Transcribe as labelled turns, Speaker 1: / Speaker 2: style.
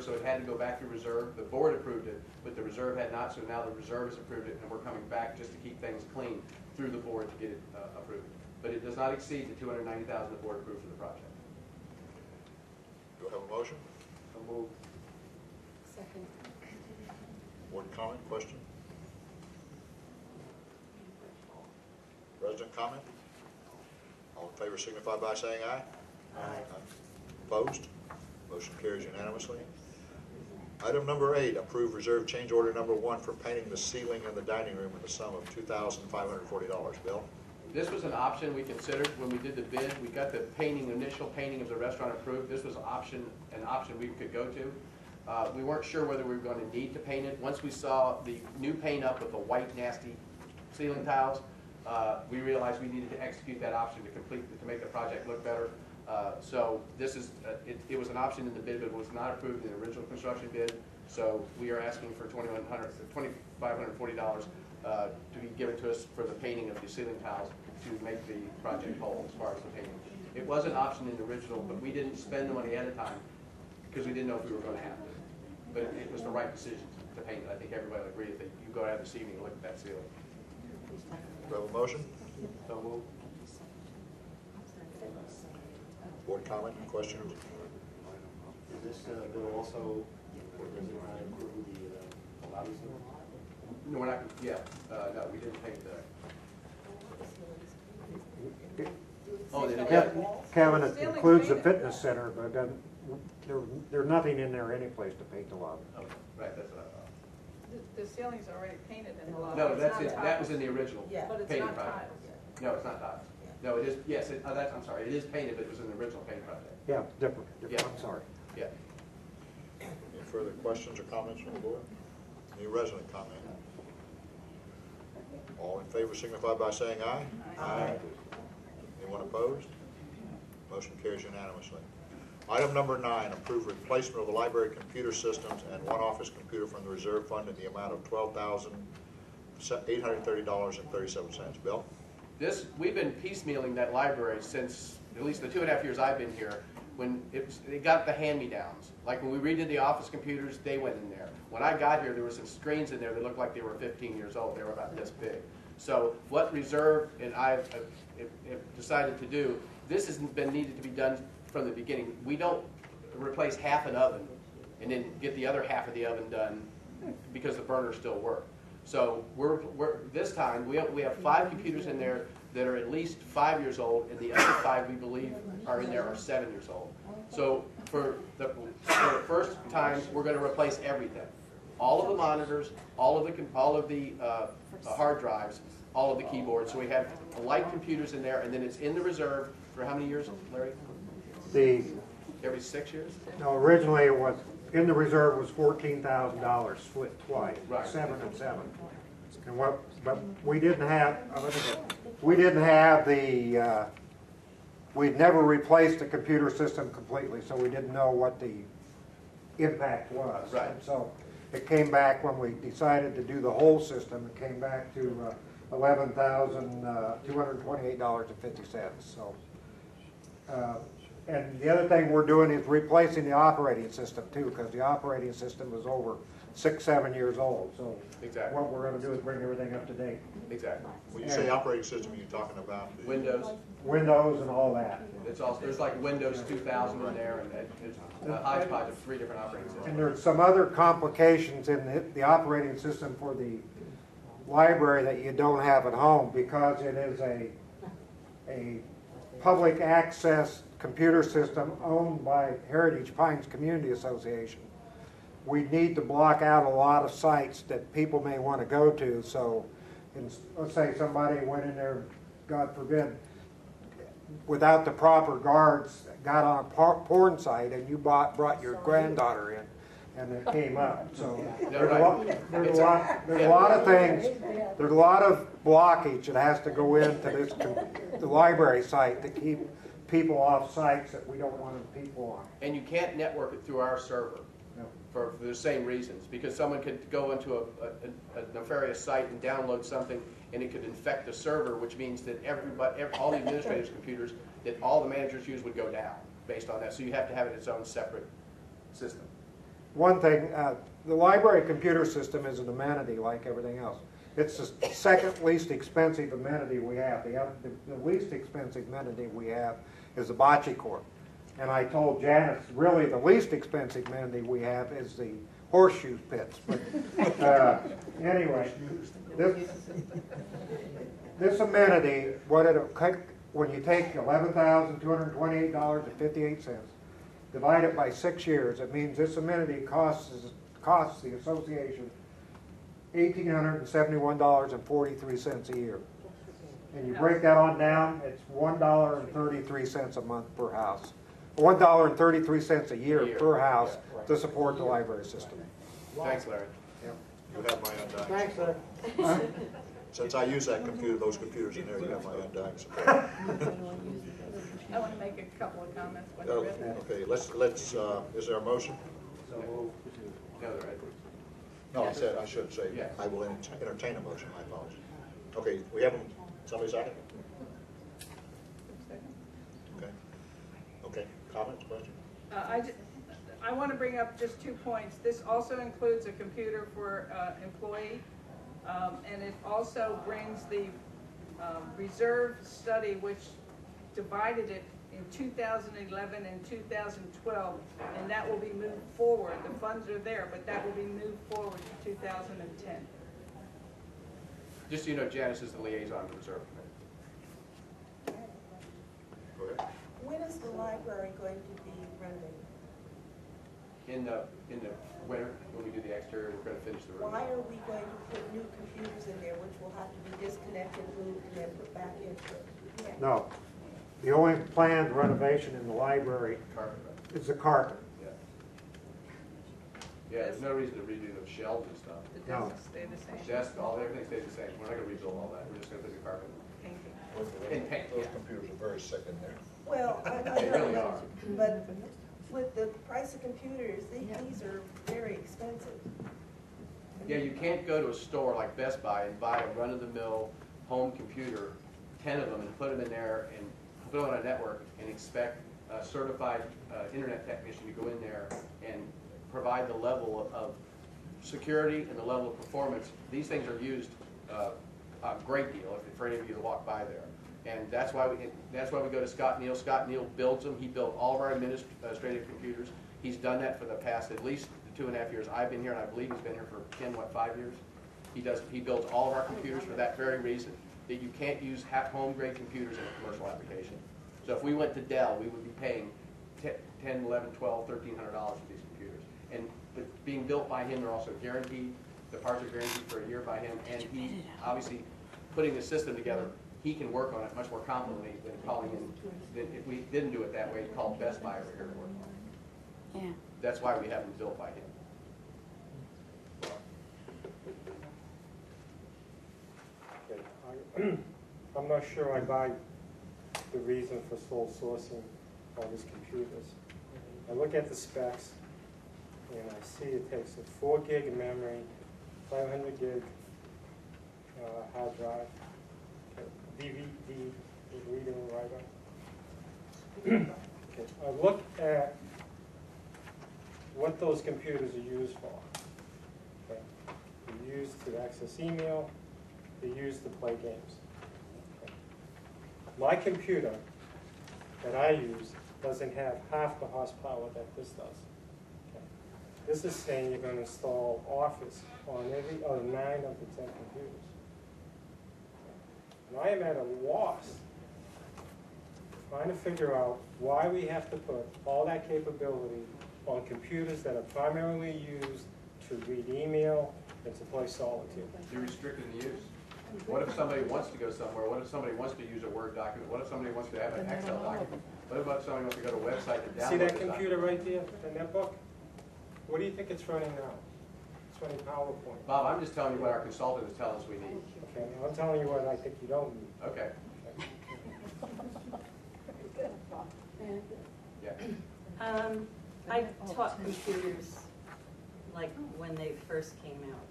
Speaker 1: so it had to go back to reserve. The board approved it, but the reserve had not, so now the reserve has approved it, and we're coming back just to keep things clean through the board to get it approved. But it does not exceed the $290,000 the board approved for the project.
Speaker 2: Do I have a motion?
Speaker 1: So move.
Speaker 3: Second.
Speaker 2: Board comment, question? Resident comment? All in favor signify by saying aye. Aye. Opposed? Motion carries unanimously. Item number 8, approve reserve change order number 1 for painting the ceiling in the dining room in the sum of $2,540. Bill?
Speaker 1: This was an option we considered when we did the bid. We got the initial painting of the restaurant approved. This was an option we could go to. We weren't sure whether we were going to need to paint it. Once we saw the new paint up with the white nasty ceiling tiles, we realized we needed to execute that option to make the project look better. So this is it was an option in the bid, but it was not approved in the original construction bid. So we are asking for $2,540 to be given to us for the painting of the ceiling tiles to make the project whole as far as the painting. It was an option in the original, but we didn't spend the money ahead of time because we didn't know if we were going to have to. But it was the right decision to paint it. I think everybody will agree that you go out this evening and look at that ceiling.
Speaker 2: Do I have a motion?
Speaker 1: So we'll
Speaker 2: Board comment, questions?
Speaker 4: Is this bill also, or does it not include the lobby ceiling?
Speaker 1: no, we're not. Yeah, no, we didn't paint the. Oh, they didn't.
Speaker 5: Kevin, it includes the fitness center, but it doesn't, there's nothing in there any place to paint the lobby.
Speaker 1: Okay, right, that's what I thought.
Speaker 6: The ceiling's already painted in the lobby.
Speaker 1: No, that's it. That was in the original
Speaker 6: But it's
Speaker 1: painting
Speaker 6: not
Speaker 1: project.
Speaker 6: tiles.
Speaker 1: No, it's not tiles. No, it is. Yes, I'm sorry. It is painted, but it was in the original paint project.
Speaker 5: Yeah, different.
Speaker 1: Yeah.
Speaker 5: I'm sorry.
Speaker 1: Yeah.
Speaker 2: Any further questions or comments from the board? Any resident comment? All in favor signify by saying aye. Aye. Anyone opposed? Motion carries unanimously. Item number 9, approve replacement of the library computer systems and one office computer from the reserve fund in the amount of $12,830.37. Bill?
Speaker 1: We've been piecemealing that library since at least the 2.5 years I've been here. When it got the hand-me-downs. Like when we redid the office computers, they went in there. When I got here, there were some screens in there that looked like they were 15 years old. They were about this big. So what Reserve and I have decided to do, this has been needed to be done from the beginning. We don't replace half an oven and then get the other half of the oven done because the burners still work. So this time we have 5 computers in there that are at least 5 years old, and the other 5 we believe are in there are 7 years old. So for the first time, we're going to replace everything, all of the monitors, all of the hard drives, all of the keyboards. So we have light computers in there, and then it's in the reserve for how many years, Larry? Every 6 years?
Speaker 5: No, originally it was, in the reserve was $14,000 split twice,
Speaker 1: Right.
Speaker 5: 7 and 7. And but we didn't have, the, we'd never replaced the computer system completely, so we didn't know what the impact was.
Speaker 1: Right.
Speaker 5: And so it came back when we decided to do the whole system, it came back to $11,228.50. So, and the other thing we're doing is replacing the operating system too, because the operating system is over 6-7 years old. So
Speaker 1: Exactly.
Speaker 5: what we're going to do is bring everything up to date.
Speaker 1: Exactly.
Speaker 2: When you say operating system, you're talking about the
Speaker 5: Windows and all that.
Speaker 1: It's also, there's like Windows 2000 in there, and it's a hodgepodge of 3 different operating systems.
Speaker 5: And there's some other complications in the operating system for the library that you don't have at home, because it is a public access computer system owned by Heritage Pines Community Association. We need to block out a lot of sites that people may want to go to. So let's say somebody went in there, God forbid, without the proper guards, got on a porn site, and you brought your granddaughter in, and it came up. So there's a lot of things. There's a lot of blockage that has to go into the library site to keep people off sites that we don't want people on.
Speaker 1: And you can't network it through our server.
Speaker 5: No.
Speaker 1: For the same reasons, because someone could go into a nefarious site and download something, and it could infect the server, which means that all the administrators' computers that all the managers use would go down based on that. So you have to have it its own separate system.
Speaker 5: one thing, the library computer system is an amenity like everything else. It's the second least expensive amenity we have. The least expensive amenity we have is the bocce court. And I told Janice, really the least expensive amenity we have is the horseshoe pits. But anyway, this amenity, what it'll take, when you take $11,228.58, divide it by 6 years, it means this amenity costs the association $1,871.43 a year. And you break that on down, it's $1.33 a month per house. $1.33 a year per house to support the library system.
Speaker 1: Thanks, Larry.
Speaker 2: You have my undying
Speaker 5: Thanks,
Speaker 2: support.
Speaker 5: sir.
Speaker 2: Since I use that computer, those computers in there, you have my undying support.
Speaker 6: I want to make a couple of comments when you're ready.
Speaker 2: Okay, let's, is there a motion?
Speaker 4: So move.
Speaker 1: No, they're right.
Speaker 2: No, I should say,
Speaker 1: Yes.
Speaker 2: I will entertain a motion, my apologies. Okay, we have, somebody second? Okay. Okay, comments, questions?
Speaker 6: I want to bring up just 2 points. This also includes a computer for employee, and it also brings the reserve study, which divided it in 2011 and 2012, and that will be moved forward. The funds are there, but that will be moved forward to 2010.
Speaker 1: Just so you know, Janice is the liaison to the reserve committee.
Speaker 2: Go ahead.
Speaker 3: When is the library going to be renovated?
Speaker 1: In the winter, when we do the exterior, we're going to finish the room.
Speaker 3: Why are we going to put new computers in there, which will have to be disconnected, moved, and then put back into it?
Speaker 5: No. The only planned renovation in the library
Speaker 1: Carpet, right?
Speaker 5: is the carpet.
Speaker 1: Yeah. Yeah, there's no reason to redo the shelves and stuff.
Speaker 6: The
Speaker 5: No.
Speaker 6: desks stay the same.
Speaker 1: Desk, everything stays the same. We're not going to rebuild all that. We're just going to put the carpet.
Speaker 6: Painting.
Speaker 1: And paint,
Speaker 2: Those
Speaker 1: yeah.
Speaker 2: computers are very sick in there.
Speaker 3: Well, I
Speaker 1: They really
Speaker 3: know,
Speaker 1: are.
Speaker 3: but with the price of computers, these are very expensive.
Speaker 1: Yeah, you can't go to a store like Best Buy and buy a run-of-the-mill home computer, 10 of them, and put them in there and put them on a network and expect a certified internet technician to go in there and provide the level of security and the level of performance. These things are used a great deal for any of you that walk by there. And that's why we go to Scott Neal. Scott Neal builds them. He built all of our administrative computers. He's done that for the past at least the 2.5 years I've been here, and I believe he's been here for 5 years. He builds all of our computers for that very reason, that you can't use home-grade computers in a commercial application. So if we went to Dell, we would be paying $10, $11, $12, $1,300 for these computers. And being built by him, they're also guaranteed. The parts are guaranteed for a year by him, and he obviously putting the system together. He can work on it much more competently than calling in. If we didn't do it that way, he'd call Best Buy over here to work on it.
Speaker 7: Yeah.
Speaker 1: That's why we have them built by him.
Speaker 8: Okay. I'm not sure I buy the reason for sole sourcing all these computers. I look at the specs and I see it takes a 4 gig of memory, 500 gig hard drive, DVD, reader and writer. Okay. I look at what those computers are used for. Okay. They're used to access email, they're used to play games. Okay. My computer that I use doesn't have half the horsepower that this does. Okay. This is saying you're going to install Office on every other 9 of the 10 computers. And I am at a loss trying to figure out why we have to put all that capability on computers that are primarily used to read email and to play solitaire.
Speaker 1: You're restricting the use. What if somebody wants to go somewhere? What if somebody wants to use a Word document? What if somebody wants to have an Excel document? What about if somebody wants to go to a website and download
Speaker 8: See that
Speaker 1: the
Speaker 8: computer
Speaker 1: document?
Speaker 8: right there, the netbook? What do you think it's running now? It's running PowerPoint.
Speaker 1: Bob, I'm just telling you what our consultant is telling us we need.
Speaker 8: Okay, I'm telling you what I think you don't need.
Speaker 1: Okay. Yeah.
Speaker 7: I taught computers like when they first came out.